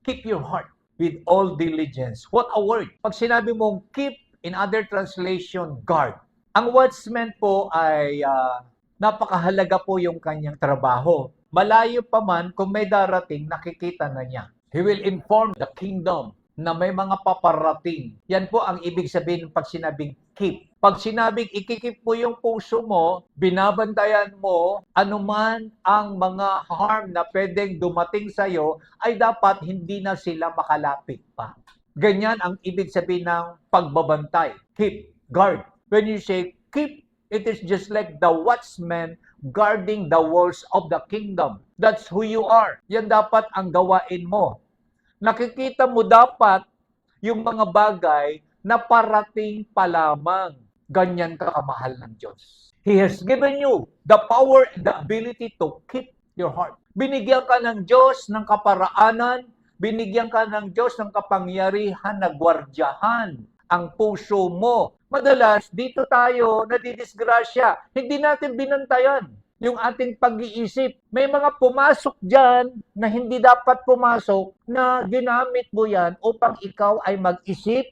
Keep your heart with all diligence. What a word! Pag sinabi mong keep, in other translation, guard. Ang watchman po ay napakahalaga po yung kanyang trabaho. Malayo pa man, kung may darating, nakikita na niya. He will inform the kingdom na may mga paparating. Yan po ang ibig sabihin pag sinabing keep. Pag sinabing ikikip mo yung puso mo, binabantayan mo, anuman ang mga harm na pwedeng dumating sa'yo, ay dapat hindi na sila makalapit pa. Ganyan ang ibig sabihin ng pagbabantay. Keep, guard. When you say keep, it is just like the watchman guarding the walls of the kingdom. That's who you are. Yan dapat ang gawain mo. Nakikita mo dapat yung mga bagay na parating pa lamang. Ganyan ka kamahal ng Diyos. He has given you the power and the ability to keep your heart. Binigyan ka ng Diyos ng kaparaanan, binigyan ka ng Diyos ng kapangyarihan na gwardyahan ang puso mo. Madalas, dito tayo nadidisgrasya. Hindi natin binantayan yung ating pag-iisip. May mga pumasok dyan na hindi dapat pumasok na ginamit mo yan upang ikaw ay mag-isip,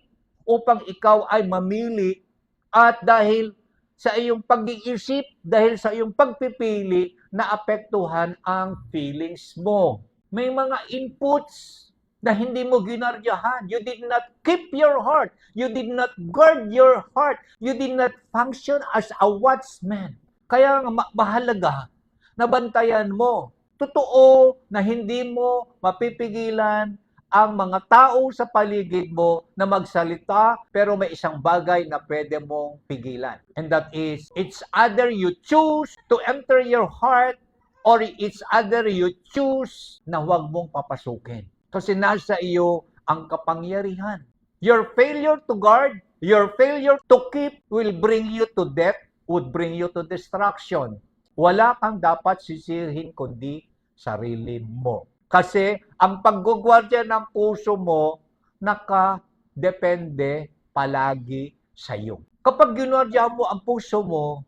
upang ikaw ay mamili, at dahil sa iyong pag-iisip, dahil sa iyong pagpipili, naapektuhan ang feelings mo. May mga inputs na hindi mo ginardyahan. You did not keep your heart. You did not guard your heart. You did not function as a watchman. Kaya mahalaga na bantayan mo. Totoo na hindi mo mapipigilan ang mga tao sa paligid mo na magsalita, pero may isang bagay na pwede mong pigilan. And that is, it's either you choose to enter your heart or it's either you choose na huwag mong papasukin. Kasi nasa iyo ang kapangyarihan. Your failure to guard, your failure to keep will bring you to death, would bring you to destruction. Wala kang dapat sisihin kundi sarili mo. Kasi ang paggugwardya ng puso mo nakadepende palagi sa iyo. Kapag ginwardya mo ang puso mo,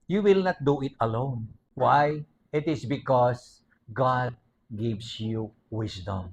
you will not do it alone. Why? It is because God gives you wisdom.